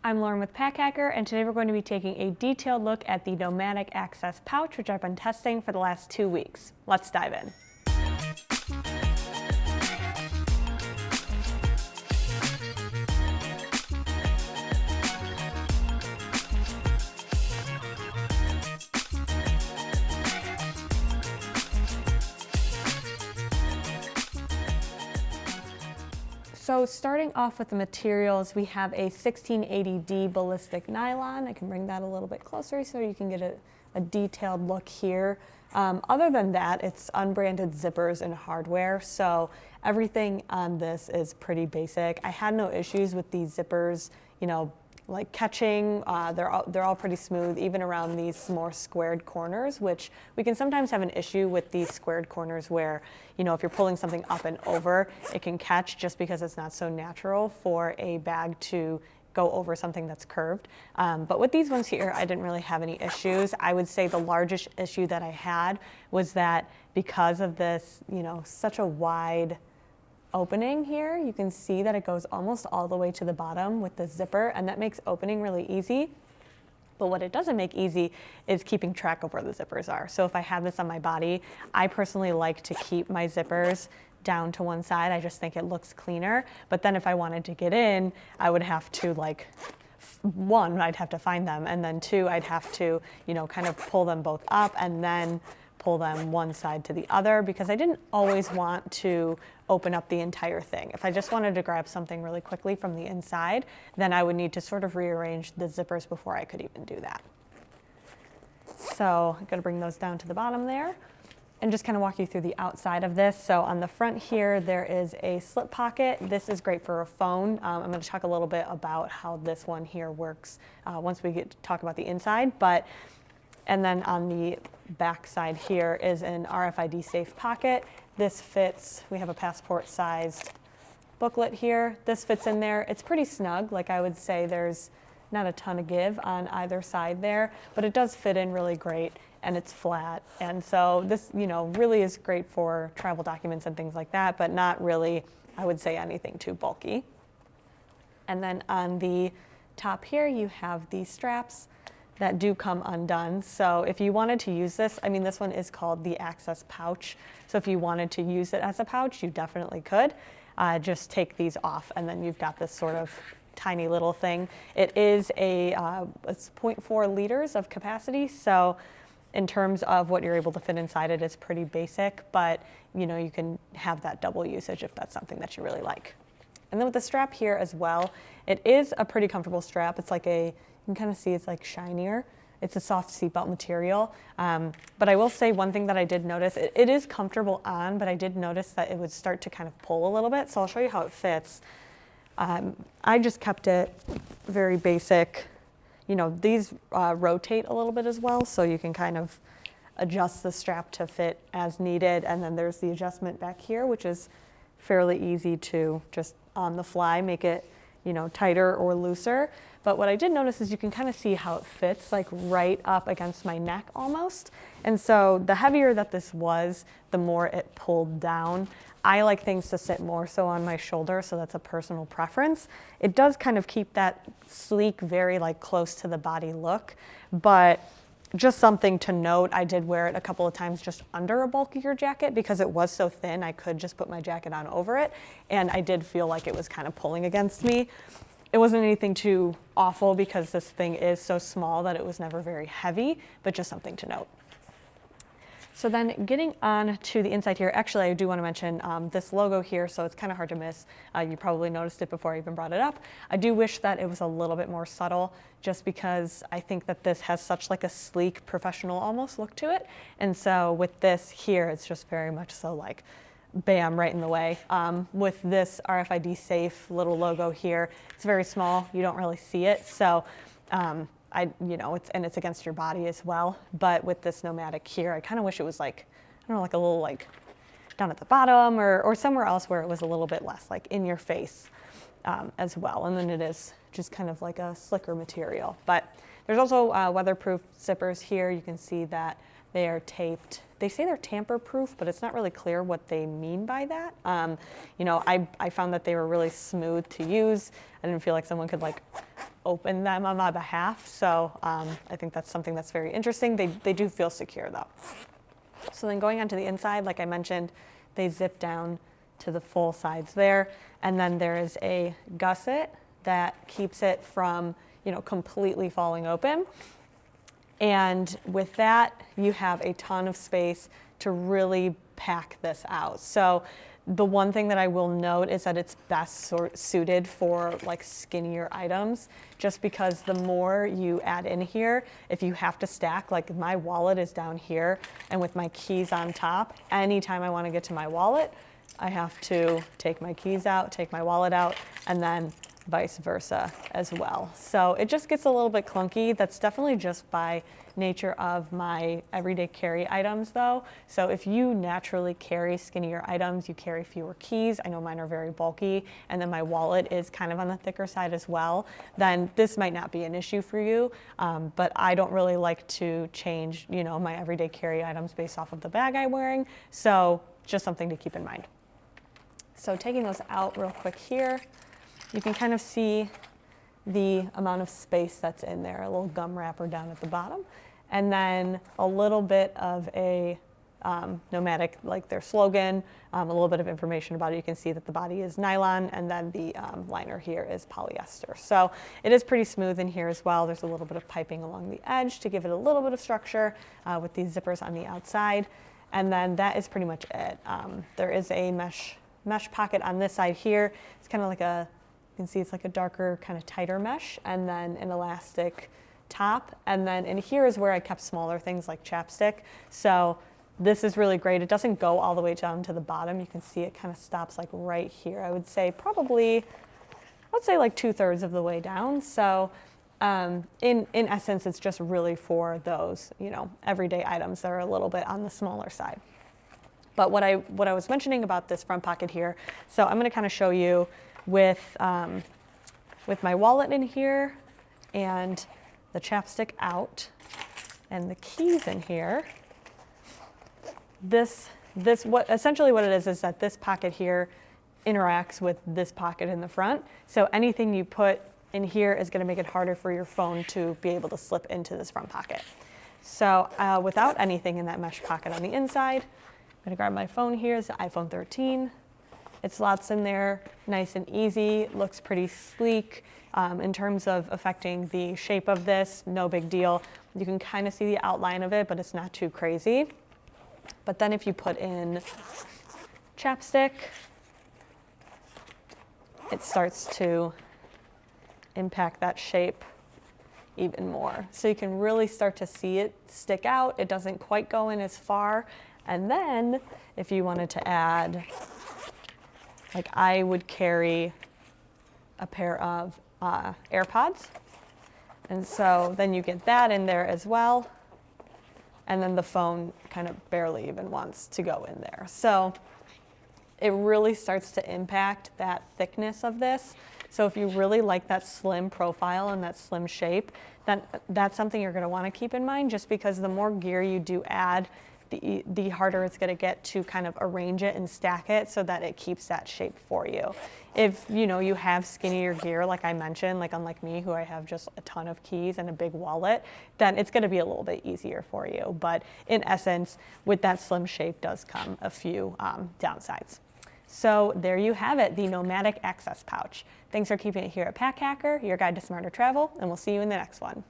I'm Lauren with Pack Hacker, and today we're going to be taking a detailed look at the NOMATIC Access pouch, which I've been testing for the last 2 weeks. Let's dive in. So starting off with the materials, we have a 1680D ballistic nylon. I can bring that a little bit closer so you can get a detailed look here. Other than that, it's unbranded zippers and hardware, so everything on this is pretty basic. I had no issues with these zippers, like catching. They're all pretty smooth, even around these more squared corners, which we can sometimes have an issue with these squared corners where, if you're pulling something up and over, it can catch just because it's not so natural for a bag to go over something that's curved. But with these ones here, I didn't really have any issues. I would say the largest issue that I had was that because of this, such a wide opening here, you can see that it goes almost all the way to the bottom with the zipper, and that makes opening really easy. But what it doesn't make easy is keeping track of where the zippers are. So if I have this on my body, I personally like to keep my zippers down to one side. I just think it looks cleaner. But then if I wanted to get in, I would have to one, I'd have to find them, and then two, I'd have to, kind of pull them both up and then pull them one side to the other, because I didn't always want to open up the entire thing. If I just wanted to grab something really quickly from the inside, then I would need to sort of rearrange the zippers before I could even do that. So I'm going to bring those down to the bottom there and just kind of walk you through the outside of this. So on the front here, there is a slip pocket. This is great for a phone. I'm going to talk a little bit about how this one here works once we get to talk about the inside. And then on the back side here is an RFID safe pocket. This fits, we have a passport sized booklet here. This fits in there. It's pretty snug. Like, I would say there's not a ton of give on either side there, but it does fit in really great, and it's flat. And so this, really is great for travel documents and things like that, but not really, I would say, anything too bulky. And then on the top here, you have these straps that do come undone. So if you wanted to use this, this one is called the Access pouch. So if you wanted to use it as a pouch, you definitely could. Just take these off, and then you've got this sort of tiny little thing. It is it's 0.4 liters of capacity. So in terms of what you're able to fit inside it, is pretty basic, but you can have that double usage if that's something that you really like. And then with the strap here as well, it is a pretty comfortable strap. It's like you can kind of see it's like shinier. It's a soft seatbelt material. But I will say one thing that I did notice, it is comfortable on, but I did notice that it would start to kind of pull a little bit. So I'll show you how it fits. I just kept it very basic. These rotate a little bit as well, so you can kind of adjust the strap to fit as needed. And then there's the adjustment back here, which is fairly easy to just on the fly make it tighter or looser. But what I did notice is you can kind of see how it fits like right up against my neck almost. And so the heavier that this was, the more it pulled down. I like things to sit more so on my shoulder, so that's a personal preference. It does kind of keep that sleek, very close to the body look, but just something to note, I did wear it a couple of times just under a bulkier jacket because it was so thin. I could just put my jacket on over it, and I did feel like it was kind of pulling against me. It wasn't anything too awful because this thing is so small that it was never very heavy, but just something to note. So then getting on to the inside here, actually I do want to mention this logo here, so it's kind of hard to miss. You probably noticed it before I even brought it up. I do wish that it was a little bit more subtle, just because I think that this has such a sleek, professional almost look to it. And so with this here, it's just very much so bam, right in the way. With this RFID safe little logo here, it's very small. You don't really see it. So it's against your body as well. But with this NOMATIC here, I kind of wish it was a little down at the bottom or somewhere else where it was a little bit less in your face as well. And then it is just kind of like a slicker material. But there's also weatherproof zippers here. You can see that they are taped. They say they're tamper-proof, but it's not really clear what they mean by that. I found that they were really smooth to use. I didn't feel like someone could open them on my behalf. So I think that's something that's very interesting. They do feel secure though. So then going onto the inside, like I mentioned, they zip down to the full sides there. And then there is a gusset that keeps it from, completely falling open. And with that, you have a ton of space to really pack this out. So the one thing that I will note is that it's best suited for like skinnier items, just because the more you add in here, if you have to stack, like my wallet is down here and with my keys on top, anytime I want to get to my wallet, I have to take my keys out, take my wallet out, and then vice versa as well. So it just gets a little bit clunky. That's definitely just by nature of my everyday carry items though. So if you naturally carry skinnier items, you carry fewer keys, I know mine are very bulky, and then my wallet is kind of on the thicker side as well, then this might not be an issue for you. But I don't really like to change, my everyday carry items based off of the bag I'm wearing. So just something to keep in mind. So taking those out real quick here, you can kind of see the amount of space that's in there, a little gum wrapper down at the bottom, and then a little bit of a NOMATIC, like their slogan, a little bit of information about it. You can see that the body is nylon, and then the liner here is polyester. So it is pretty smooth in here as well. There's a little bit of piping along the edge to give it a little bit of structure with these zippers on the outside, and then that is pretty much it. There is a mesh pocket on this side here. It's kind of like you can see it's like a darker, kind of tighter mesh, and then an elastic top. And then in here is where I kept smaller things like chapstick. So this is really great. It doesn't go all the way down to the bottom. You can see it kind of stops like right here. I would say like 2/3 of the way down. So in essence, it's just really for those, everyday items that are a little bit on the smaller side. But what I was mentioning about this front pocket here, so I'm going to kind of show you with my wallet in here and the chapstick out and the keys in here. Essentially what it is that this pocket here interacts with this pocket in the front. So anything you put in here is going to make it harder for your phone to be able to slip into this front pocket. So without anything in that mesh pocket on the inside, I'm going to grab my phone here. It's the iPhone 13. It slots in there nice and easy, looks pretty sleek. In terms of affecting the shape of this, no big deal. You can kind of see the outline of it, but it's not too crazy. But then if you put in chapstick, it starts to impact that shape even more. So you can really start to see it stick out. It doesn't quite go in as far. And then if you wanted to add, like I would carry a pair of AirPods. And so then you get that in there as well. And then the phone kind of barely even wants to go in there. So it really starts to impact that thickness of this. So if you really like that slim profile and that slim shape, then that's something you're going to want to keep in mind, just because the more gear you do add, the harder it's going to get to kind of arrange it and stack it so that it keeps that shape for you. If you have skinnier gear, like I mentioned, like unlike me, who I have just a ton of keys and a big wallet, then it's going to be a little bit easier for you. But in essence, with that slim shape does come a few downsides. So there you have it, the NOMATIC Access Pouch. Thanks for keeping it here at Pack Hacker, your guide to smarter travel, and we'll see you in the next one.